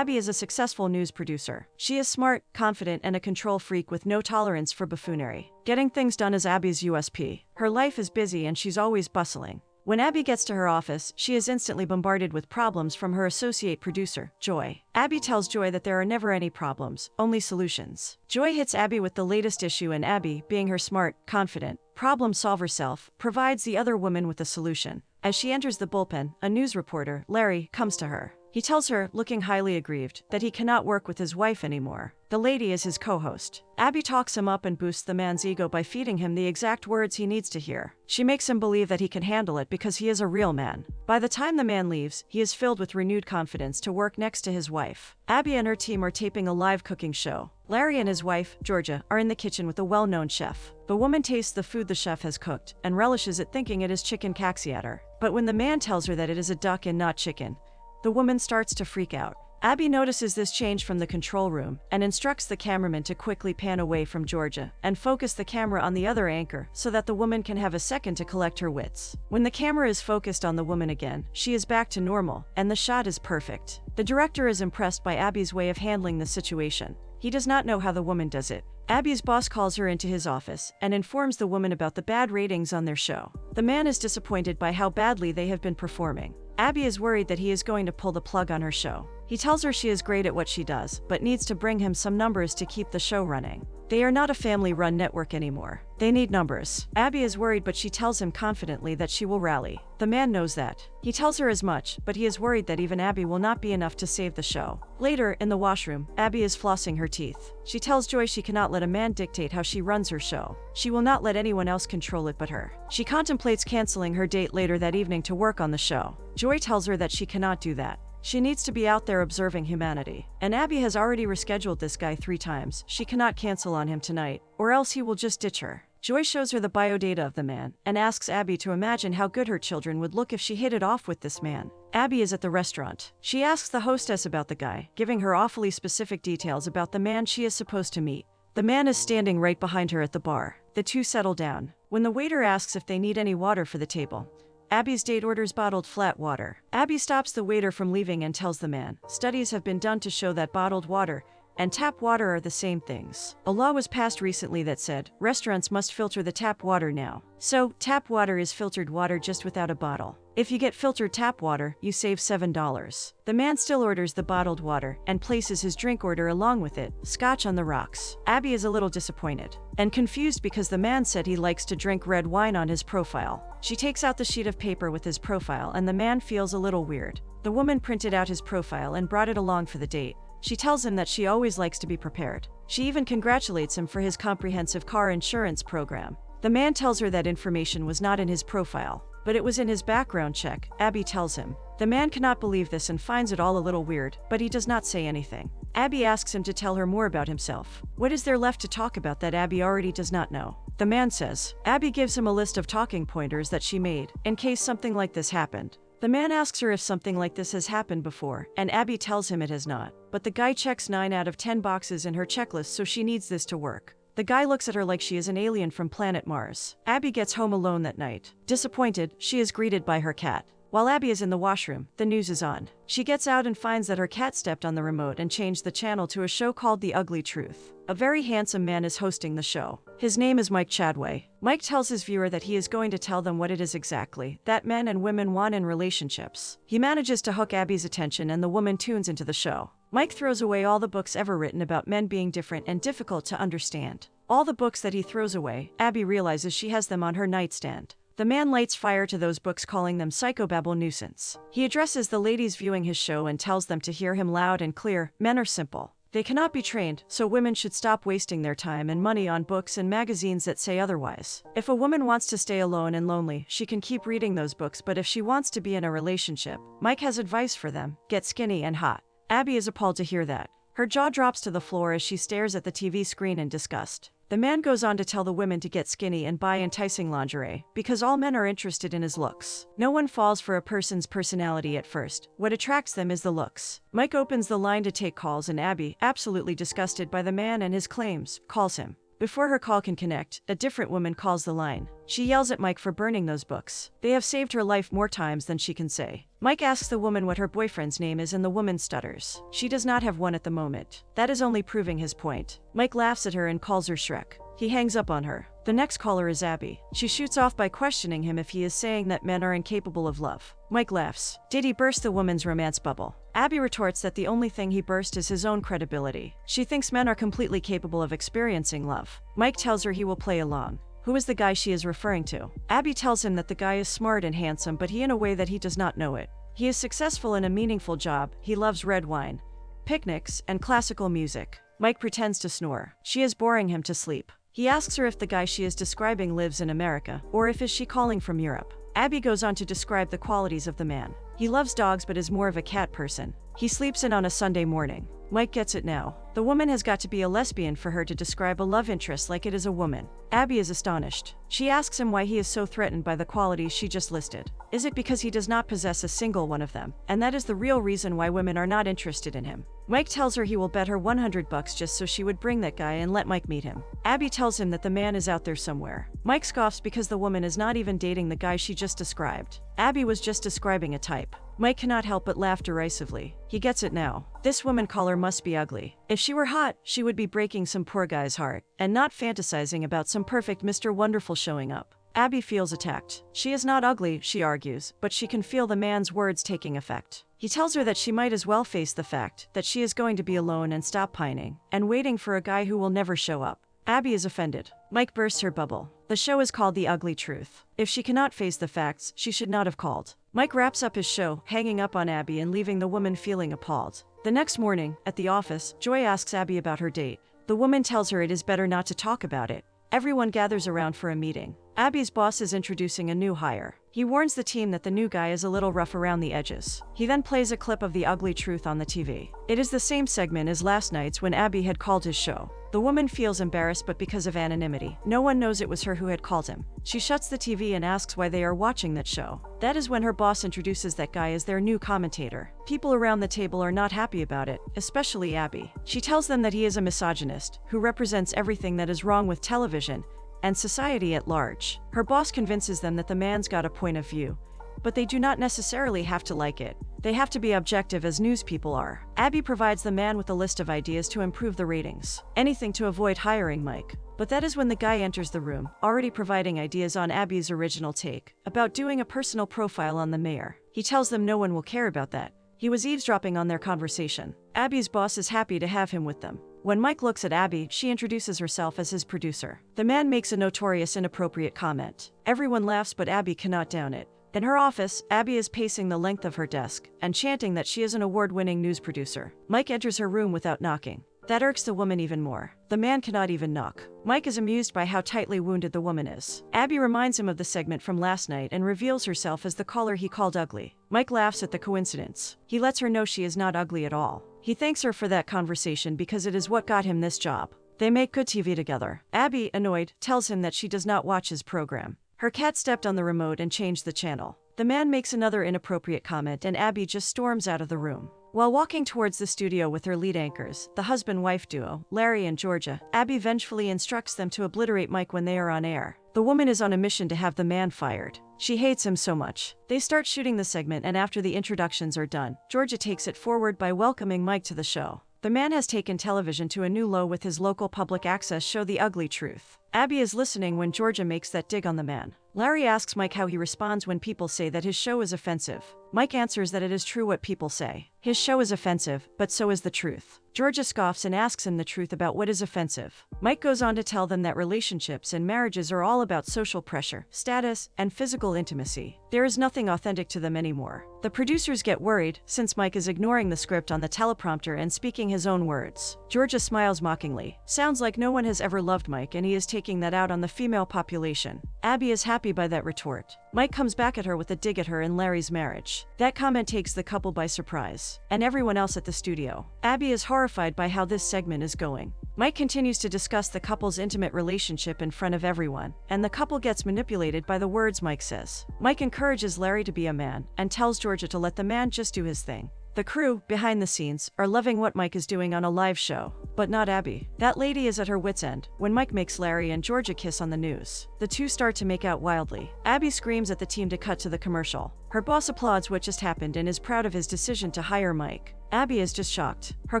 Abby is a successful news producer. She is smart, confident, and a control freak with no tolerance for buffoonery. Getting things done is Abby's USP. Her life is busy and she's always bustling. When Abby gets to her office, she is instantly bombarded with problems from her associate producer, Joy. Abby tells Joy that there are never any problems, only solutions. Joy hits Abby with the latest issue and Abby, being her smart, confident, problem-solver self, provides the other woman with a solution. As she enters the bullpen, a news reporter, Larry, comes to her. He tells her, looking highly aggrieved, that he cannot work with his wife anymore. The lady is his co-host. Abby talks him up and boosts the man's ego by feeding him the exact words he needs to hear. She makes him believe that he can handle it because he is a real man. By the time the man leaves, he is filled with renewed confidence to work next to his wife. Abby and her team are taping a live cooking show. Larry and his wife, Georgia, are in the kitchen with a well-known chef. The woman tastes the food the chef has cooked and relishes it, thinking it is chicken caxiator. But when the man tells her that it is a duck and not chicken, the woman starts to freak out. Abby notices this change from the control room and instructs the cameraman to quickly pan away from Georgia and focus the camera on the other anchor so that the woman can have a second to collect her wits. When the camera is focused on the woman again, she is back to normal and the shot is perfect. The director is impressed by Abby's way of handling the situation. He does not know how the woman does it. Abby's boss calls her into his office and informs the woman about the bad ratings on their show. The man is disappointed by how badly they have been performing. Abby is worried that he is going to pull the plug on her show. He tells her she is great at what she does, but needs to bring him some numbers to keep the show running. They are not a family-run network anymore. They need numbers. Abby is worried, but she tells him confidently that she will rally. The man knows that. He tells her as much, but he is worried that even Abby will not be enough to save the show. Later, in the washroom, Abby is flossing her teeth. She tells Joy she cannot let a man dictate how she runs her show. She will not let anyone else control it but her. She contemplates canceling her date later that evening to work on the show. Joy tells her that she cannot do that. She needs to be out there observing humanity. And Abby has already rescheduled this guy 3 times. She cannot cancel on him tonight, or else he will just ditch her. Joy shows her the biodata of the man and asks Abby to imagine how good her children would look if she hit it off with this man. Abby is at the restaurant. She asks the hostess about the guy, giving her awfully specific details about the man she is supposed to meet. The man is standing right behind her at the bar. The two settle down. When the waiter asks if they need any water for the table, Abby's date orders bottled flat water. Abby stops the waiter from leaving and tells the man, studies have been done to show that bottled water and tap water are the same things. A law was passed recently that said restaurants must filter the tap water now. So, tap water is filtered water just without a bottle. If you get filtered tap water, you save $7. The man still orders the bottled water and places his drink order along with it, scotch on the rocks. Abby is a little disappointed and confused because the man said he likes to drink red wine on his profile. She takes out the sheet of paper with his profile and the man feels a little weird. The woman printed out his profile and brought it along for the date. She tells him that she always likes to be prepared. She even congratulates him for his comprehensive car insurance program. The man tells her that information was not in his profile, but it was in his background check, Abby tells him. The man cannot believe this and finds it all a little weird, but he does not say anything. Abby asks him to tell her more about himself. What is there left to talk about that Abby already does not know? The man says. Abby gives him a list of talking pointers that she made, in case something like this happened. The man asks her if something like this has happened before, and Abby tells him it has not. But the guy checks 9 out of 10 boxes in her checklist, so she needs this to work. The guy looks at her like she is an alien from planet Mars. Abby gets home alone that night. Disappointed, she is greeted by her cat. While Abby is in the washroom, the news is on. She gets out and finds that her cat stepped on the remote and changed the channel to a show called The Ugly Truth. A very handsome man is hosting the show. His name is Mike Chadway. Mike tells his viewer that he is going to tell them what it is exactly that men and women want in relationships. He manages to hook Abby's attention and the woman tunes into the show. Mike throws away all the books ever written about men being different and difficult to understand. All the books that he throws away, Abby realizes she has them on her nightstand. The man lights fire to those books, calling them psychobabble nuisance. He addresses the ladies viewing his show and tells them to hear him loud and clear. Men are simple. They cannot be trained, so women should stop wasting their time and money on books and magazines that say otherwise. If a woman wants to stay alone and lonely, she can keep reading those books, but if she wants to be in a relationship, Mike has advice for them: get skinny and hot. Abby is appalled to hear that. Her jaw drops to the floor as she stares at the TV screen in disgust. The man goes on to tell the women to get skinny and buy enticing lingerie, because all men are interested in his looks. No one falls for a person's personality at first. What attracts them is the looks. Mike opens the line to take calls and Abby, absolutely disgusted by the man and his claims, calls him. Before her call can connect, a different woman calls the line. She yells at Mike for burning those books. They have saved her life more times than she can say. Mike asks the woman what her boyfriend's name is and the woman stutters. She does not have one at the moment. That is only proving his point. Mike laughs at her and calls her Shrek. He hangs up on her. The next caller is Abby. She shoots off by questioning him if he is saying that men are incapable of love. Mike laughs. Did he burst the woman's romance bubble? Abby retorts that the only thing he burst is his own credibility. She thinks men are completely capable of experiencing love. Mike tells her he will play along. Who is the guy she is referring to? Abby tells him that the guy is smart and handsome, but in a way that he does not know it. He is successful in a meaningful job. He loves red wine, picnics, and classical music. Mike pretends to snore. She is boring him to sleep. He asks her if the guy she is describing lives in America, or if is she calling from Europe. Abby goes on to describe the qualities of the man. He loves dogs but is more of a cat person. He sleeps in on a Sunday morning. Mike gets it now. The woman has got to be a lesbian for her to describe a love interest like it is a woman. Abby is astonished. She asks him why he is so threatened by the qualities she just listed. Is it because he does not possess a single one of them? And that is the real reason why women are not interested in him. Mike tells her he will bet her $100 just so she would bring that guy and let Mike meet him. Abby tells him that the man is out there somewhere. Mike scoffs because the woman is not even dating the guy she just described. Abby was just describing a type. Mike cannot help but laugh derisively. He gets it now. This woman caller must be ugly. If she were hot, she would be breaking some poor guy's heart, and not fantasizing about some perfect Mr. Wonderful showing up. Abby feels attacked. She is not ugly, she argues, but she can feel the man's words taking effect. He tells her that she might as well face the fact that she is going to be alone and stop pining, and waiting for a guy who will never show up. Abby is offended. Mike bursts her bubble. The show is called The Ugly Truth. If she cannot face the facts, she should not have called. Mike wraps up his show, hanging up on Abby and leaving the woman feeling appalled. The next morning, at the office, Joy asks Abby about her date. The woman tells her it is better not to talk about it. Everyone gathers around for a meeting. Abby's boss is introducing a new hire. He warns the team that the new guy is a little rough around the edges. He then plays a clip of The Ugly Truth on the TV. It is the same segment as last night's when Abby had called his show. The woman feels embarrassed, but because of anonymity, no one knows it was her who had called him. She shuts the TV and asks why they are watching that show. That is when her boss introduces that guy as their new commentator. People around the table are not happy about it, especially Abby. She tells them that he is a misogynist, who represents everything that is wrong with television and society at large. Her boss convinces them that the man's got a point of view, but they do not necessarily have to like it. They have to be objective as news people are. Abby provides the man with a list of ideas to improve the ratings. Anything to avoid hiring Mike. But that is when the guy enters the room, already providing ideas on Abby's original take about doing a personal profile on the mayor. He tells them no one will care about that. He was eavesdropping on their conversation. Abby's boss is happy to have him with them. When Mike looks at Abby, she introduces herself as his producer. The man makes a notorious inappropriate comment. Everyone laughs, but Abby cannot down it. In her office, Abby is pacing the length of her desk and chanting that she is an award-winning news producer. Mike enters her room without knocking. That irks the woman even more. The man cannot even knock. Mike is amused by how tightly wounded the woman is. Abby reminds him of the segment from last night and reveals herself as the caller he called ugly. Mike laughs at the coincidence. He lets her know she is not ugly at all. He thanks her for that conversation because it is what got him this job. They make good TV together. Abby, annoyed, tells him that she does not watch his program. Her cat stepped on the remote and changed the channel. The man makes another inappropriate comment and Abby just storms out of the room. While walking towards the studio with her lead anchors, the husband-wife duo, Larry and Georgia, Abby vengefully instructs them to obliterate Mike when they are on air. The woman is on a mission to have the man fired. She hates him so much. They start shooting the segment, and after the introductions are done, Georgia takes it forward by welcoming Mike to the show. The man has taken television to a new low with his local public access show The Ugly Truth. Abby is listening when Georgia makes that dig on the man. Larry asks Mike how he responds when people say that his show is offensive. Mike answers that it is true what people say. His show is offensive, but so is the truth. Georgia scoffs and asks him the truth about what is offensive. Mike goes on to tell them that relationships and marriages are all about social pressure, status, and physical intimacy. There is nothing authentic to them anymore. The producers get worried, since Mike is ignoring the script on the teleprompter and speaking his own words. Georgia smiles mockingly. Sounds like no one has ever loved Mike and he is taking that out on the female population. Abby is happy by that retort. Mike comes back at her with a dig at her and Larry's marriage. That comment takes the couple by surprise, and everyone else at the studio. Abby is horrified by how this segment is going. Mike continues to discuss the couple's intimate relationship in front of everyone, and the couple gets manipulated by the words Mike says. Mike encourages Larry to be a man, and tells Georgia to let the man just do his thing. The crew, behind the scenes, are loving what Mike is doing on a live show. But not Abby. That lady is at her wit's end when Mike makes Larry and Georgia kiss on the news. The two start to make out wildly. Abby screams at the team to cut to the commercial. Her boss applauds what just happened and is proud of his decision to hire Mike. Abby is just shocked. Her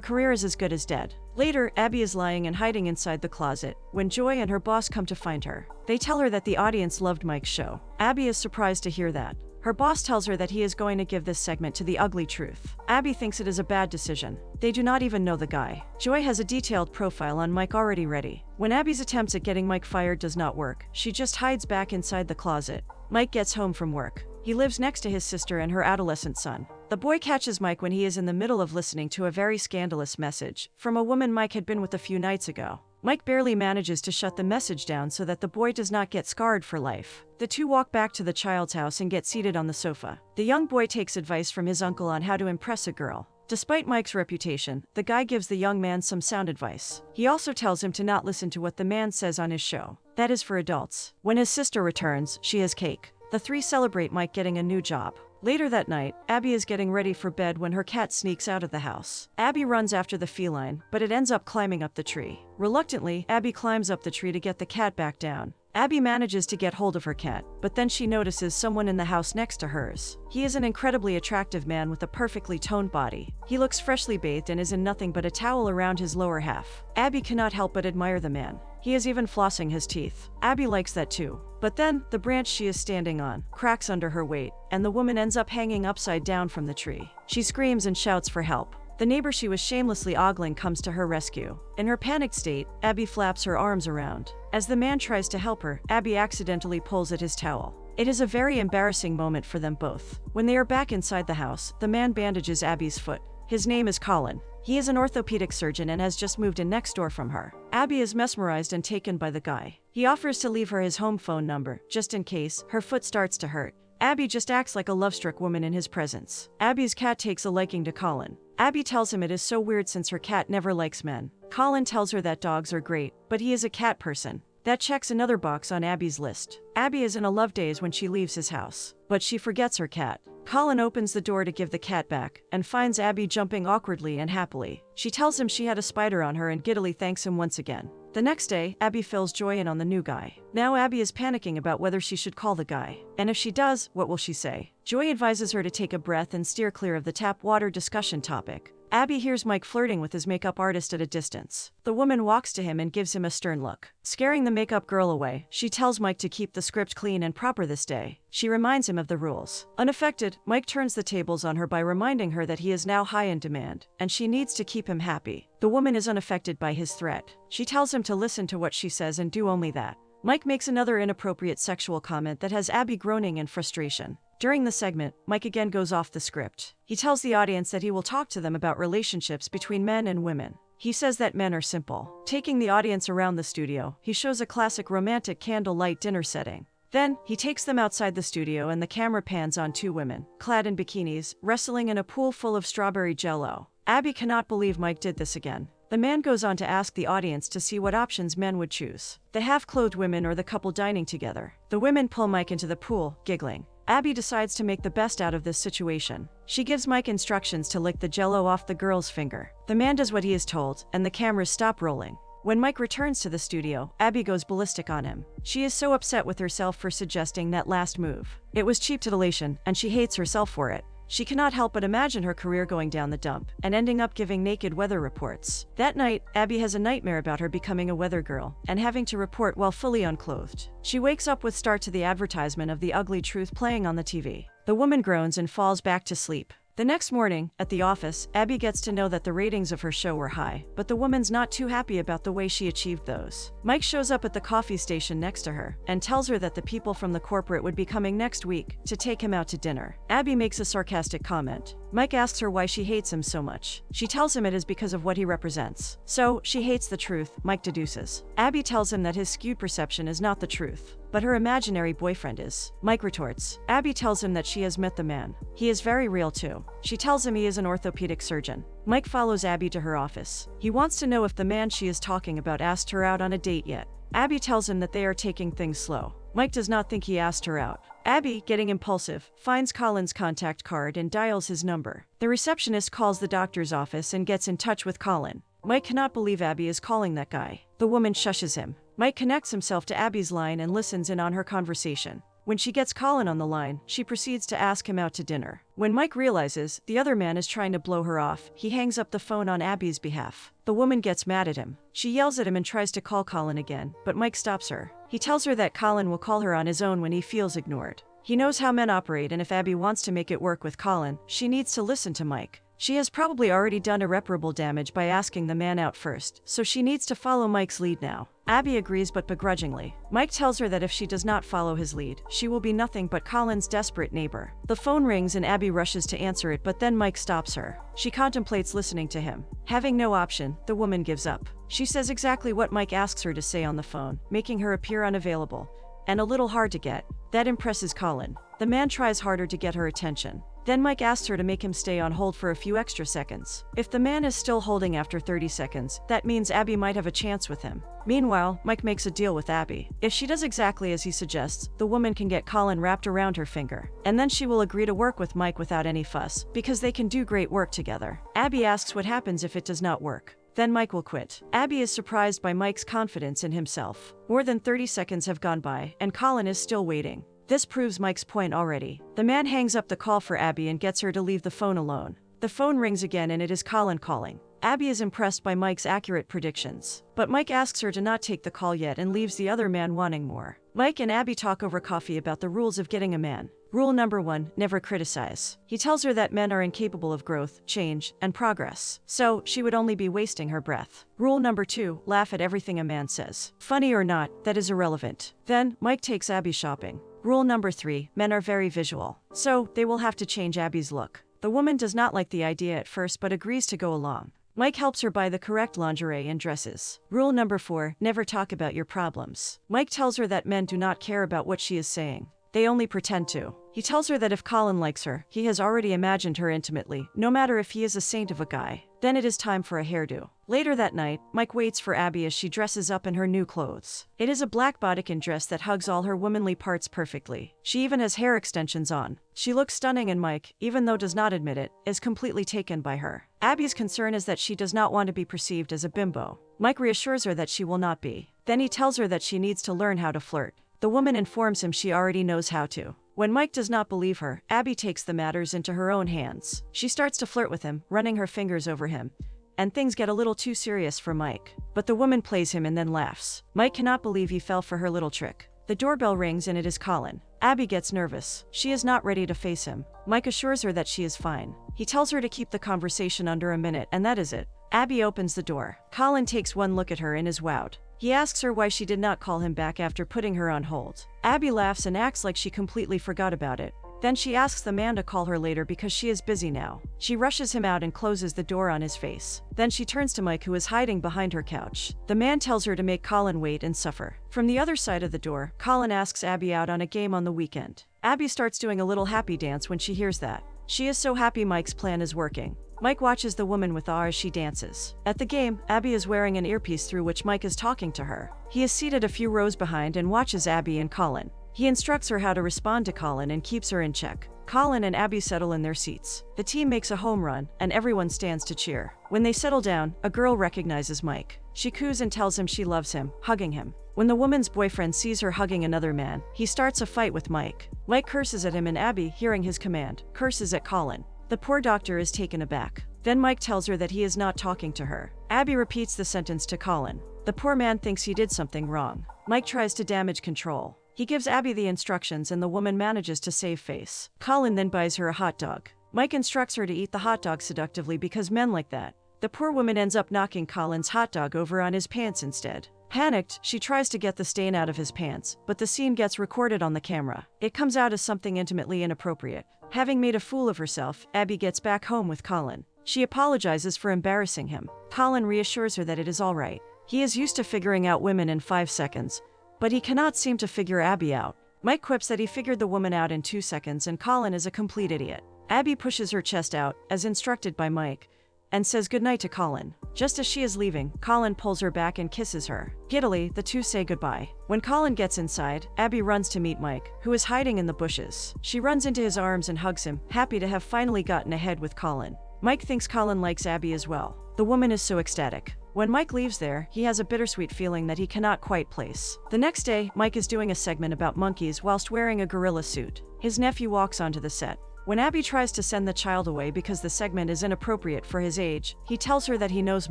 career is as good as dead. Later, Abby is lying and hiding inside the closet when Joy and her boss come to find her. They tell her that the audience loved Mike's show. Abby is surprised to hear that. Her boss tells her that he is going to give this segment to The Ugly Truth. Abby thinks it is a bad decision. They do not even know the guy. Joy has a detailed profile on Mike already ready. When Abby's attempts at getting Mike fired does not work, she just hides back inside the closet. Mike gets home from work. He lives next to his sister and her adolescent son. The boy catches Mike when he is in the middle of listening to a very scandalous message from a woman Mike had been with a few nights ago. Mike barely manages to shut the message down so that the boy does not get scarred for life. The two walk back to the child's house and get seated on the sofa. The young boy takes advice from his uncle on how to impress a girl. Despite Mike's reputation, the guy gives the young man some sound advice. He also tells him to not listen to what the man says on his show. That is for adults. When his sister returns, she has cake. The three celebrate Mike getting a new job. Later that night, Abby is getting ready for bed when her cat sneaks out of the house. Abby runs after the feline, but it ends up climbing up the tree. Reluctantly, Abby climbs up the tree to get the cat back down. Abby manages to get hold of her cat, but then she notices someone in the house next to hers. He is an incredibly attractive man with a perfectly toned body. He looks freshly bathed and is in nothing but a towel around his lower half. Abby cannot help but admire the man. He is even flossing his teeth. Abby likes that too. But then, the branch she is standing on cracks under her weight, and the woman ends up hanging upside down from the tree. She screams and shouts for help. The neighbor she was shamelessly ogling comes to her rescue. In her panicked state, Abby flaps her arms around. As the man tries to help her, Abby accidentally pulls at his towel. It is a very embarrassing moment for them both. When they are back inside the house, the man bandages Abby's foot. His name is Colin. He is an orthopedic surgeon and has just moved in next door from her. Abby is mesmerized and taken by the guy. He offers to leave her his home phone number, just in case her foot starts to hurt. Abby just acts like a love-struck woman in his presence. Abby's cat takes a liking to Colin. Abby tells him it is so weird since her cat never likes men. Colin tells her that dogs are great, but he is a cat person. That checks another box on Abby's list. Abby is in a love daze when she leaves his house, but she forgets her cat. Colin opens the door to give the cat back and finds Abby jumping awkwardly and happily. She tells him she had a spider on her and giddily thanks him once again. The next day, Abby fills Joy in on the new guy. Now Abby is panicking about whether she should call the guy. And if she does, what will she say? Joy advises her to take a breath and steer clear of the tap water discussion topic. Abby hears Mike flirting with his makeup artist at a distance. The woman walks to him and gives him a stern look. Scaring the makeup girl away, she tells Mike to keep the script clean and proper this day. She reminds him of the rules. Unaffected, Mike turns the tables on her by reminding her that he is now high in demand, and she needs to keep him happy. The woman is unaffected by his threat. She tells him to listen to what she says and do only that. Mike makes another inappropriate sexual comment that has Abby groaning in frustration. During the segment, Mike again goes off the script. He tells the audience that he will talk to them about relationships between men and women. He says that men are simple. Taking the audience around the studio, he shows a classic romantic candlelight dinner setting. Then, he takes them outside the studio and the camera pans on two women, clad in bikinis, wrestling in a pool full of strawberry jello. Abby cannot believe Mike did this again. The man goes on to ask the audience to see what options men would choose: the half-clothed women or the couple dining together. The women pull Mike into the pool, giggling. Abby decides to make the best out of this situation. She gives Mike instructions to lick the jello off the girl's finger. The man does what he is told, and the cameras stop rolling. When Mike returns to the studio, Abby goes ballistic on him. She is so upset with herself for suggesting that last move. It was cheap titillation, and she hates herself for it. She cannot help but imagine her career going down the dump and ending up giving naked weather reports. That night, Abby has a nightmare about her becoming a weather girl and having to report while fully unclothed. She wakes up with start to the advertisement of The Ugly Truth playing on the TV. The woman groans and falls back to sleep. The next morning, at the office, Abby gets to know that the ratings of her show were high, but the woman's not too happy about the way she achieved those. Mike shows up at the coffee station next to her and tells her that the people from the corporate would be coming next week to take him out to dinner. Abby makes a sarcastic comment. Mike asks her why she hates him so much. She tells him it is because of what he represents. So, she hates the truth, Mike deduces. Abby tells him that his skewed perception is not the truth, but her imaginary boyfriend is. Mike retorts. Abby tells him that she has met the man. He is very real too. She tells him he is an orthopedic surgeon. Mike follows Abby to her office. He wants to know if the man she is talking about asked her out on a date yet. Abby tells him that they are taking things slow. Mike does not think he asked her out. Abby, getting impulsive, finds Colin's contact card and dials his number. The receptionist calls the doctor's office and gets in touch with Colin. Mike cannot believe Abby is calling that guy. The woman shushes him. Mike connects himself to Abby's line and listens in on her conversation. When she gets Colin on the line, she proceeds to ask him out to dinner. When Mike realizes the other man is trying to blow her off, he hangs up the phone on Abby's behalf. The woman gets mad at him. She yells at him and tries to call Colin again, but Mike stops her. He tells her that Colin will call her on his own when he feels ignored. He knows how men operate, and if Abby wants to make it work with Colin, she needs to listen to Mike. She has probably already done irreparable damage by asking the man out first, so she needs to follow Mike's lead now. Abby agrees, but begrudgingly. Mike tells her that if she does not follow his lead, she will be nothing but Colin's desperate neighbor. The phone rings and Abby rushes to answer it, but then Mike stops her. She contemplates listening to him. Having no option, the woman gives up. She says exactly what Mike asks her to say on the phone, making her appear unavailable and a little hard to get. That impresses Colin. The man tries harder to get her attention. Then Mike asks her to make him stay on hold for a few extra seconds. If the man is still holding after 30 seconds, that means Abby might have a chance with him. Meanwhile, Mike makes a deal with Abby. If she does exactly as he suggests, the woman can get Colin wrapped around her finger. And then she will agree to work with Mike without any fuss, because they can do great work together. Abby asks what happens if it does not work. Then Mike will quit. Abby is surprised by Mike's confidence in himself. More than 30 seconds have gone by, and Colin is still waiting. This proves Mike's point already. The man hangs up the call for Abby and gets her to leave the phone alone. The phone rings again and it is Colin calling. Abby is impressed by Mike's accurate predictions, but Mike asks her to not take the call yet and leaves the other man wanting more. Mike and Abby talk over coffee about the rules of getting a man. Rule number 1, never criticize. He tells her that men are incapable of growth, change, and progress, so she would only be wasting her breath. Rule number 2, laugh at everything a man says. Funny or not, that is irrelevant. Then, Mike takes Abby shopping. Rule number 3, men are very visual, so they will have to change Abby's look. The woman does not like the idea at first but agrees to go along. Mike helps her buy the correct lingerie and dresses. Rule number 4, never talk about your problems. Mike tells her that men do not care about what she is saying. They only pretend to. He tells her that if Colin likes her, he has already imagined her intimately, no matter if he is a saint of a guy. Then it is time for a hairdo. Later that night, Mike waits for Abby as she dresses up in her new clothes. It is a black bodycon dress that hugs all her womanly parts perfectly. She even has hair extensions on. She looks stunning and Mike, even though does not admit it, is completely taken by her. Abby's concern is that she does not want to be perceived as a bimbo. Mike reassures her that she will not be. Then he tells her that she needs to learn how to flirt. The woman informs him she already knows how to. When Mike does not believe her, Abby takes the matters into her own hands. She starts to flirt with him, running her fingers over him, and things get a little too serious for Mike. But the woman plays him and then laughs. Mike cannot believe he fell for her little trick. The doorbell rings and it is Colin. Abby gets nervous. She is not ready to face him. Mike assures her that she is fine. He tells her to keep the conversation under a minute, and that is it. Abby opens the door. Colin takes one look at her and is wowed. He asks her why she did not call him back after putting her on hold. Abby laughs and acts like she completely forgot about it. Then she asks the man to call her later because she is busy now. She rushes him out and closes the door on his face. Then she turns to Mike, who is hiding behind her couch. The man tells her to make Colin wait and suffer. From the other side of the door, Colin asks Abby out on a game on the weekend. Abby starts doing a little happy dance when she hears that. She is so happy Mike's plan is working. Mike watches the woman with awe as she dances. At the game, Abby is wearing an earpiece through which Mike is talking to her. He is seated a few rows behind and watches Abby and Colin. He instructs her how to respond to Colin and keeps her in check. Colin and Abby settle in their seats. The team makes a home run, and everyone stands to cheer. When they settle down, a girl recognizes Mike. She coos and tells him she loves him, hugging him. When the woman's boyfriend sees her hugging another man, he starts a fight with Mike. Mike curses at him and Abby, hearing his command, curses at Colin. The poor doctor is taken aback. Then Mike tells her that he is not talking to her. Abby repeats the sentence to Colin. The poor man thinks he did something wrong. Mike tries to damage control. He gives Abby the instructions and the woman manages to save face. Colin then buys her a hot dog. Mike instructs her to eat the hot dog seductively because men like that. The poor woman ends up knocking Colin's hot dog over on his pants instead. Panicked, she tries to get the stain out of his pants, but the scene gets recorded on the camera. It comes out as something intimately inappropriate. Having made a fool of herself, Abby gets back home with Colin. She apologizes for embarrassing him. Colin reassures her that it is all right. He is used to figuring out women in 5 seconds, but he cannot seem to figure Abby out. Mike quips that he figured the woman out in 2 seconds and Colin is a complete idiot. Abby pushes her chest out, as instructed by Mike, and says goodnight to Colin. Just as she is leaving, Colin pulls her back and kisses her. Giddily, the two say goodbye. When Colin gets inside, Abby runs to meet Mike, who is hiding in the bushes. She runs into his arms and hugs him, happy to have finally gotten ahead with Colin. Mike thinks Colin likes Abby as well. The woman is so ecstatic. When Mike leaves there, he has a bittersweet feeling that he cannot quite place. The next day, Mike is doing a segment about monkeys whilst wearing a gorilla suit. His nephew walks onto the set. When Abby tries to send the child away because the segment is inappropriate for his age, he tells her that he knows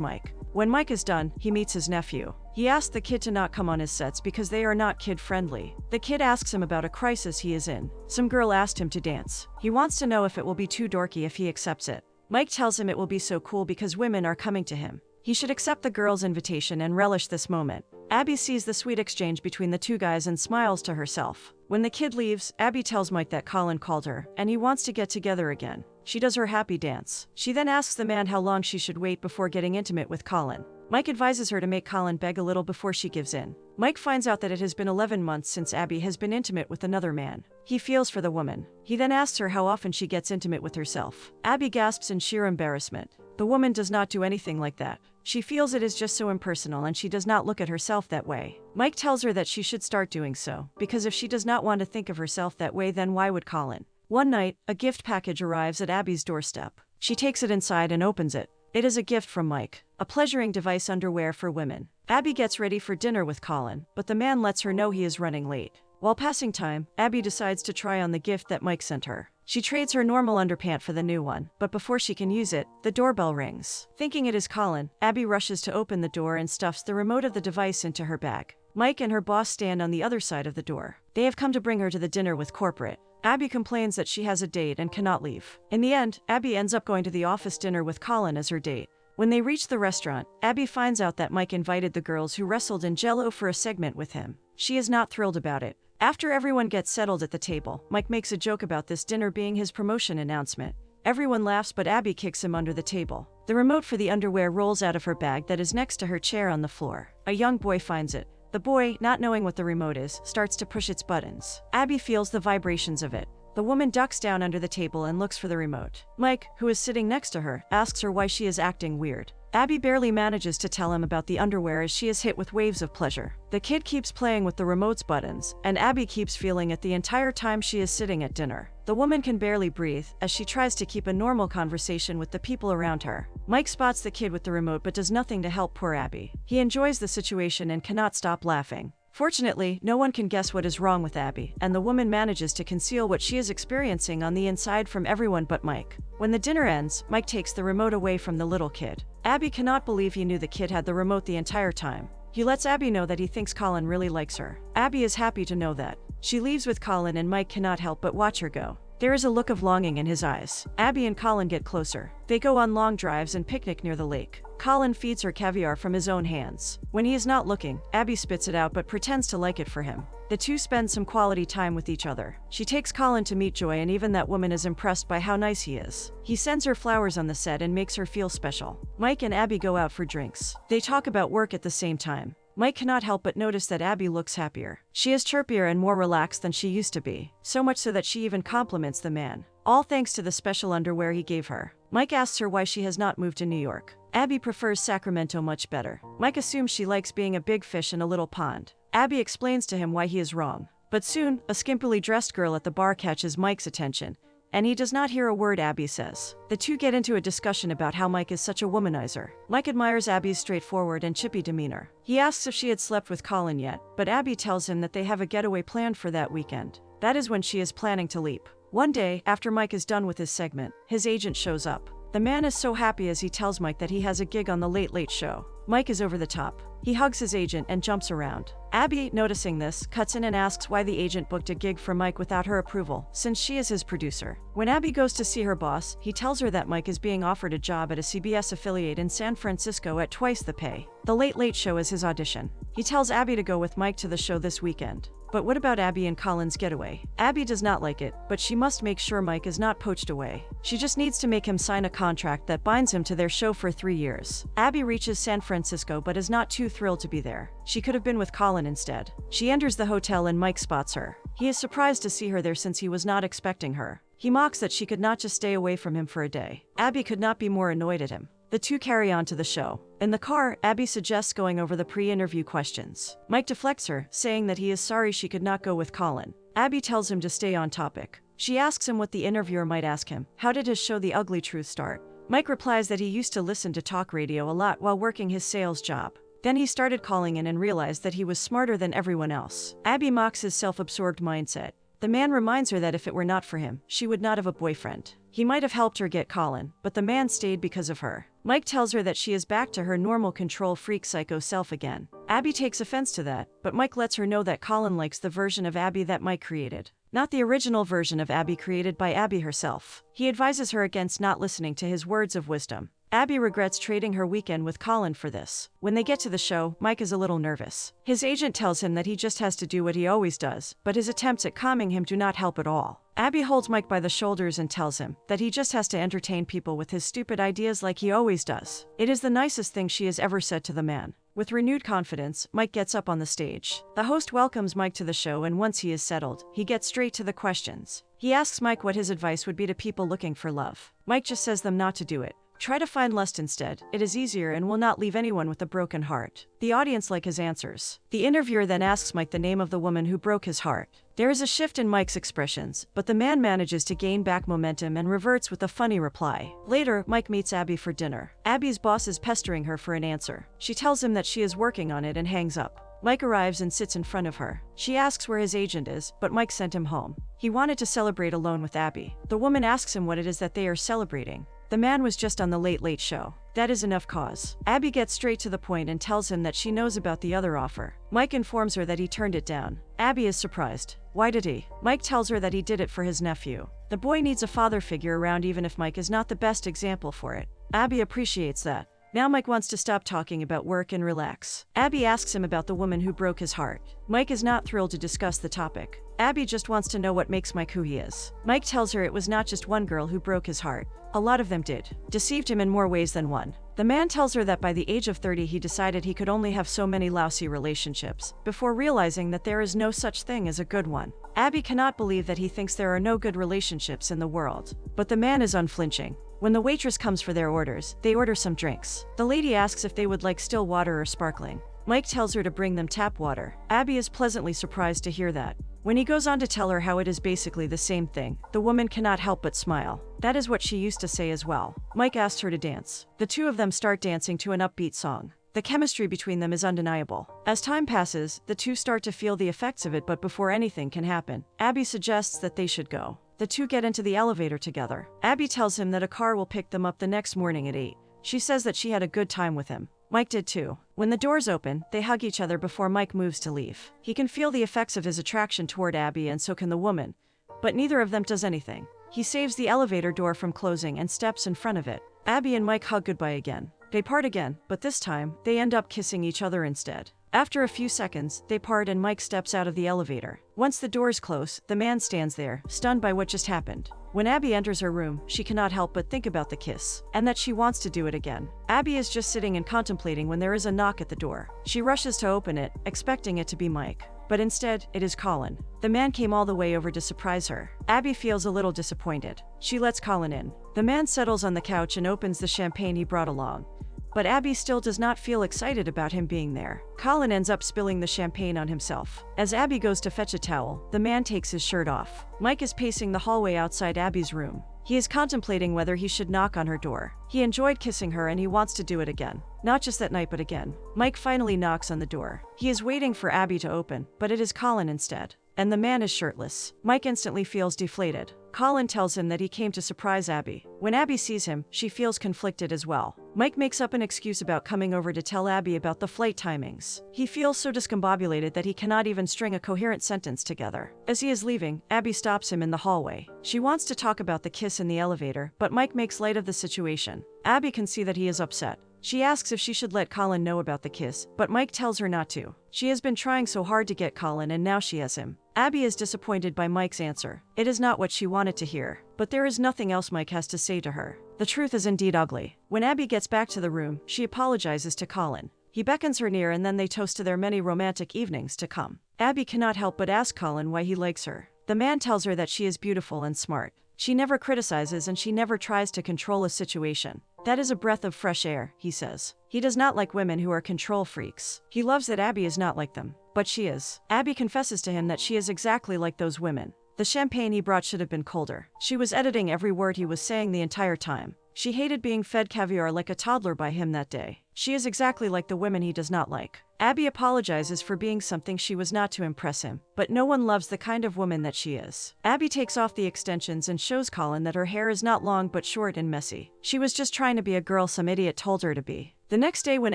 Mike. When Mike is done, he meets his nephew. He asks the kid to not come on his sets because they are not kid-friendly. The kid asks him about a crisis he is in. Some girl asked him to dance. He wants to know if it will be too dorky if he accepts it. Mike tells him it will be so cool because women are coming to him. He should accept the girl's invitation and relish this moment. Abby sees the sweet exchange between the two guys and smiles to herself. When the kid leaves, Abby tells Mike that Colin called her, and he wants to get together again. She does her happy dance. She then asks the man how long she should wait before getting intimate with Colin. Mike advises her to make Colin beg a little before she gives in. Mike finds out that it has been 11 months since Abby has been intimate with another man. He feels for the woman. He then asks her how often she gets intimate with herself. Abby gasps in sheer embarrassment. The woman does not do anything like that. She feels it is just so impersonal and she does not look at herself that way. Mike tells her that she should start doing so, because if she does not want to think of herself that way, then why would Colin? One night, a gift package arrives at Abby's doorstep. She takes it inside and opens it. It is a gift from Mike, a pleasuring device underwear for women. Abby gets ready for dinner with Colin, but the man lets her know he is running late. While passing time, Abby decides to try on the gift that Mike sent her. She trades her normal underpant for the new one, but before she can use it, the doorbell rings. Thinking it is Colin, Abby rushes to open the door and stuffs the remote of the device into her bag. Mike and her boss stand on the other side of the door. They have come to bring her to the dinner with corporate. Abby complains that she has a date and cannot leave. In the end, Abby ends up going to the office dinner with Colin as her date. When they reach the restaurant, Abby finds out that Mike invited the girls who wrestled in Jell-O for a segment with him. She is not thrilled about it. After everyone gets settled at the table, Mike makes a joke about this dinner being his promotion announcement. Everyone laughs, but Abby kicks him under the table. The remote for the underwear rolls out of her bag that is next to her chair on the floor. A young boy finds it. The boy, not knowing what the remote is, starts to push its buttons. Abby feels the vibrations of it. The woman ducks down under the table and looks for the remote. Mike, who is sitting next to her, asks her why she is acting weird. Abby barely manages to tell him about the underwear as she is hit with waves of pleasure. The kid keeps playing with the remote's buttons, and Abby keeps feeling it the entire time she is sitting at dinner. The woman can barely breathe as she tries to keep a normal conversation with the people around her. Mike spots the kid with the remote but does nothing to help poor Abby. He enjoys the situation and cannot stop laughing. Fortunately, no one can guess what is wrong with Abby, and the woman manages to conceal what she is experiencing on the inside from everyone but Mike. When the dinner ends, Mike takes the remote away from the little kid. Abby cannot believe he knew the kid had the remote the entire time. He lets Abby know that he thinks Colin really likes her. Abby is happy to know that. She leaves with Colin and Mike cannot help but watch her go. There is a look of longing in his eyes. Abby and Colin get closer. They go on long drives and picnic near the lake. Colin feeds her caviar from his own hands. When he is not looking, Abby spits it out but pretends to like it for him. The two spend some quality time with each other. She takes Colin to meet Joy, and even that woman is impressed by how nice he is. He sends her flowers on the set and makes her feel special. Mike and Abby go out for drinks. They talk about work at the same time. Mike cannot help but notice that Abby looks happier. She is chirpier and more relaxed than she used to be, so much so that she even compliments the man. All thanks to the special underwear he gave her. Mike asks her why she has not moved to New York. Abby prefers Sacramento much better. Mike assumes she likes being a big fish in a little pond. Abby explains to him why he is wrong. But soon, a skimpily dressed girl at the bar catches Mike's attention, and he does not hear a word Abby says. The two get into a discussion about how Mike is such a womanizer. Mike admires Abby's straightforward and chippy demeanor. He asks if she had slept with Colin yet, but Abby tells him that they have a getaway planned for that weekend. That is when she is planning to leap. One day, after Mike is done with his segment, his agent shows up. The man is so happy as he tells Mike that he has a gig on the Late Late Show. Mike is over the top. He hugs his agent and jumps around. Abby, noticing this, cuts in and asks why the agent booked a gig for Mike without her approval, since she is his producer. When Abby goes to see her boss, he tells her that Mike is being offered a job at a CBS affiliate in San Francisco at twice the pay. The Late Late Show is his audition. He tells Abby to go with Mike to the show this weekend. But what about Abby and Colin's getaway? Abby does not like it, but she must make sure Mike is not poached away. She just needs to make him sign a contract that binds him to their show for 3 years. Abby reaches San Francisco but is not too thrilled to be there. She could have been with Colin instead. She enters the hotel and Mike spots her. He is surprised to see her there since he was not expecting her. He mocks that she could not just stay away from him for a day. Abby could not be more annoyed at him. The two carry on to the show. In the car, Abby suggests going over the pre-interview questions. Mike deflects her, saying that he is sorry she could not go with Colin. Abby tells him to stay on topic. She asks him what the interviewer might ask him. How did his show The Ugly Truth start? Mike replies that he used to listen to talk radio a lot while working his sales job. Then he started calling in and realized that he was smarter than everyone else. Abby mocks his self-absorbed mindset. The man reminds her that if it were not for him, she would not have a boyfriend. He might have helped her get Colin, but the man stayed because of her. Mike tells her that she is back to her normal control freak psycho self again. Abby takes offense to that, but Mike lets her know that Colin likes the version of Abby that Mike created, not the original version of Abby created by Abby herself. He advises her against not listening to his words of wisdom. Abby regrets trading her weekend with Colin for this. When they get to the show, Mike is a little nervous. His agent tells him that he just has to do what he always does, but his attempts at calming him do not help at all. Abby holds Mike by the shoulders and tells him that he just has to entertain people with his stupid ideas like he always does. It is the nicest thing she has ever said to the man. With renewed confidence, Mike gets up on the stage. The host welcomes Mike to the show, and once he is settled, he gets straight to the questions. He asks Mike what his advice would be to people looking for love. Mike just says them not to do it. Try to find lust instead. It is easier and will not leave anyone with a broken heart. The audience like his answers. The interviewer then asks Mike the name of the woman who broke his heart. There is a shift in Mike's expressions, but the man manages to gain back momentum and reverts with a funny reply. Later, Mike meets Abby for dinner. Abby's boss is pestering her for an answer. She tells him that she is working on it and hangs up. Mike arrives and sits in front of her. She asks where his agent is, but Mike sent him home. He wanted to celebrate alone with Abby. The woman asks him what it is that they are celebrating. The man was just on the Late Late Show. That is enough cause. Abby gets straight to the point and tells him that she knows about the other offer. Mike informs her that he turned it down. Abby is surprised. Why did he? Mike tells her that he did it for his nephew. The boy needs a father figure around even if Mike is not the best example for it. Abby appreciates that. Now Mike wants to stop talking about work and relax. Abby asks him about the woman who broke his heart. Mike is not thrilled to discuss the topic. Abby just wants to know what makes Mike who he is. Mike tells her it was not just one girl who broke his heart. A lot of them did. Deceived him in more ways than one. The man tells her that by the age of 30 he decided he could only have so many lousy relationships, before realizing that there is no such thing as a good one. Abby cannot believe that he thinks there are no good relationships in the world. But the man is unflinching. When the waitress comes for their orders, they order some drinks. The lady asks if they would like still water or sparkling. Mike tells her to bring them tap water. Abby is pleasantly surprised to hear that. When he goes on to tell her how it is basically the same thing, the woman cannot help but smile. That is what she used to say as well. Mike asks her to dance. The two of them start dancing to an upbeat song. The chemistry between them is undeniable. As time passes, the two start to feel the effects of it, but before anything can happen, Abby suggests that they should go. The two get into the elevator together. Abby tells him that a car will pick them up the next morning at 8. She says that she had a good time with him. Mike did too. When the doors open, they hug each other before Mike moves to leave. He can feel the effects of his attraction toward Abby, and so can the woman, but neither of them does anything. He saves the elevator door from closing and steps in front of it. Abby and Mike hug goodbye again. They part again, but this time, they end up kissing each other instead. After a few seconds, they part and Mike steps out of the elevator. Once the doors close, the man stands there, stunned by what just happened. When Abby enters her room, she cannot help but think about the kiss, and that she wants to do it again. Abby is just sitting and contemplating when there is a knock at the door. She rushes to open it, expecting it to be Mike. But instead, it is Colin. The man came all the way over to surprise her. Abby feels a little disappointed. She lets Colin in. The man settles on the couch and opens the champagne he brought along. But Abby still does not feel excited about him being there. Colin ends up spilling the champagne on himself. As Abby goes to fetch a towel, the man takes his shirt off. Mike is pacing the hallway outside Abby's room. He is contemplating whether he should knock on her door. He enjoyed kissing her and he wants to do it again. Not just that night, but again. Mike finally knocks on the door. He is waiting for Abby to open, but it is Colin instead. And the man is shirtless. Mike instantly feels deflated. Colin tells him that he came to surprise Abby. When Abby sees him, she feels conflicted as well. Mike makes up an excuse about coming over to tell Abby about the flight timings. He feels so discombobulated that he cannot even string a coherent sentence together. As he is leaving, Abby stops him in the hallway. She wants to talk about the kiss in the elevator, but Mike makes light of the situation. Abby can see that he is upset. She asks if she should let Colin know about the kiss, but Mike tells her not to. She has been trying so hard to get Colin and now she has him. Abby is disappointed by Mike's answer. It is not what she wanted to hear, but there is nothing else Mike has to say to her. The truth is indeed ugly. When Abby gets back to the room, she apologizes to Colin. He beckons her near and then they toast to their many romantic evenings to come. Abby cannot help but ask Colin why he likes her. The man tells her that she is beautiful and smart. She never criticizes and she never tries to control a situation. That is a breath of fresh air, he says. He does not like women who are control freaks. He loves that Abby is not like them. But she is. Abby confesses to him that she is exactly like those women. The champagne he brought should have been colder. She was editing every word he was saying the entire time. She hated being fed caviar like a toddler by him that day. She is exactly like the women he does not like. Abby apologizes for being something she was not to impress him, but no one loves the kind of woman that she is. Abby takes off the extensions and shows Colin that her hair is not long but short and messy. She was just trying to be a girl some idiot told her to be. The next day when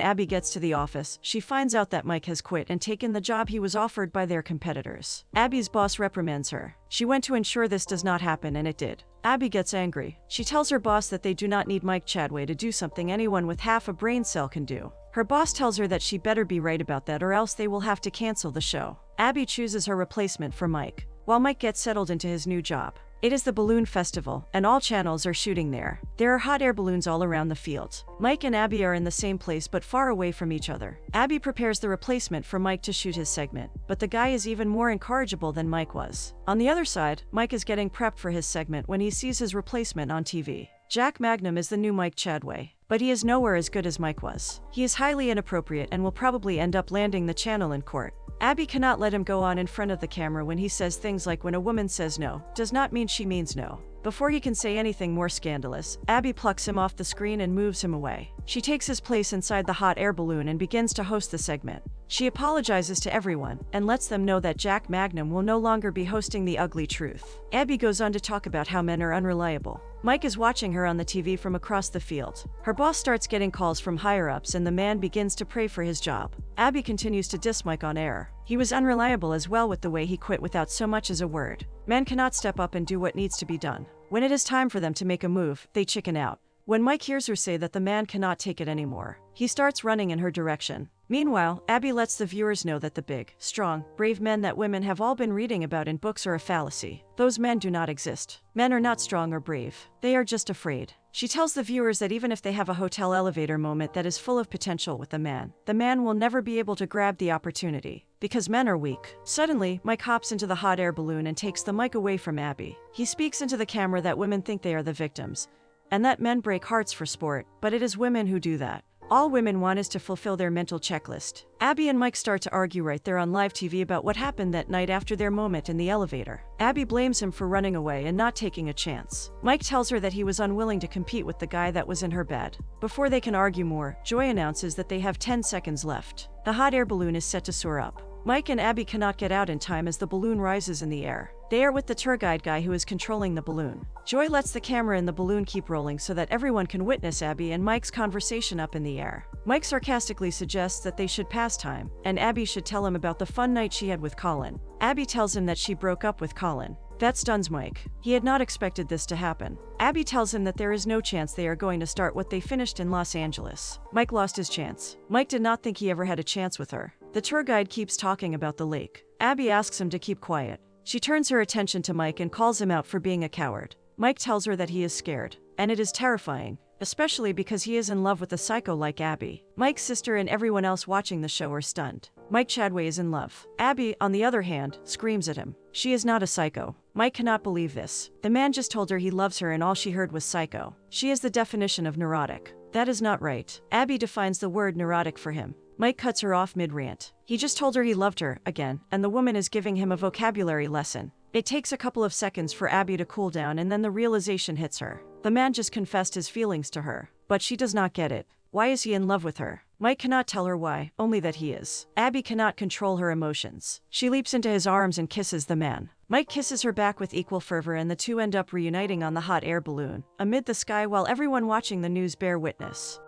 Abby gets to the office, she finds out that Mike has quit and taken the job he was offered by their competitors. Abby's boss reprimands her. She went to ensure this does not happen and it did. Abby gets angry. She tells her boss that they do not need Mike Chadway to do something anyone with half a brain cell can do. Her boss tells her that she better be right about that or else they will have to cancel the show. Abby chooses her replacement for Mike, while Mike gets settled into his new job. It is the balloon festival, and all channels are shooting there. There are hot air balloons all around the field. Mike and Abby are in the same place but far away from each other. Abby prepares the replacement for Mike to shoot his segment, but the guy is even more incorrigible than Mike was. On the other side, Mike is getting prepped for his segment when he sees his replacement on TV. Jack Magnum is the new Mike Chadway, but he is nowhere as good as Mike was. He is highly inappropriate and will probably end up landing the channel in court. Abby cannot let him go on in front of the camera when he says things like when a woman says no, does not mean she means no. Before he can say anything more scandalous, Abby plucks him off the screen and moves him away. She takes his place inside the hot air balloon and begins to host the segment. She apologizes to everyone and lets them know that Jack Magnum will no longer be hosting The Ugly Truth. Abby goes on to talk about how men are unreliable. Mike is watching her on the TV from across the field. Her boss starts getting calls from higher-ups and the man begins to pray for his job. Abby continues to diss Mike on air. He was unreliable as well with the way he quit without so much as a word. Men cannot step up and do what needs to be done. When it is time for them to make a move, they chicken out. When Mike hears her say that the man cannot take it anymore, he starts running in her direction. Meanwhile, Abby lets the viewers know that the big, strong, brave men that women have all been reading about in books are a fallacy. Those men do not exist. Men are not strong or brave. They are just afraid. She tells the viewers that even if they have a hotel elevator moment that is full of potential with the man will never be able to grab the opportunity, because men are weak. Suddenly, Mike hops into the hot air balloon and takes the mic away from Abby. He speaks into the camera that women think they are the victims, and that men break hearts for sport, but it is women who do that. All women want is to fulfill their mental checklist. Abby and Mike start to argue right there on live TV about what happened that night after their moment in the elevator. Abby blames him for running away and not taking a chance. Mike tells her that he was unwilling to compete with the guy that was in her bed. Before they can argue more, Joy announces that they have 10 seconds left. The hot air balloon is set to soar up. Mike and Abby cannot get out in time as the balloon rises in the air. They are with the tour guide guy who is controlling the balloon. Joy lets the camera in the balloon keep rolling so that everyone can witness Abby and Mike's conversation up in the air. Mike sarcastically suggests that they should pass time, and Abby should tell him about the fun night she had with Colin. Abby tells him that she broke up with Colin. That stuns Mike. He had not expected this to happen. Abby tells him that there is no chance they are going to start what they finished in Los Angeles. Mike lost his chance. Mike did not think he ever had a chance with her. The tour guide keeps talking about the lake. Abby asks him to keep quiet. She turns her attention to Mike and calls him out for being a coward. Mike tells her that he is scared, and it is terrifying, especially because he is in love with a psycho like Abby. Mike's sister and everyone else watching the show are stunned. Mike Chadway is in love. Abby, on the other hand, screams at him. She is not a psycho. Mike cannot believe this. The man just told her he loves her and all she heard was psycho. She is the definition of neurotic. That is not right. Abby defines the word neurotic for him. Mike cuts her off mid-rant. He just told her he loved her, again, and the woman is giving him a vocabulary lesson. It takes a couple of seconds for Abby to cool down and then the realization hits her. The man just confessed his feelings to her, but she does not get it. Why is he in love with her? Mike cannot tell her why, only that he is. Abby cannot control her emotions. She leaps into his arms and kisses the man. Mike kisses her back with equal fervor and the two end up reuniting on the hot air balloon, amid the sky while everyone watching the news bear witness.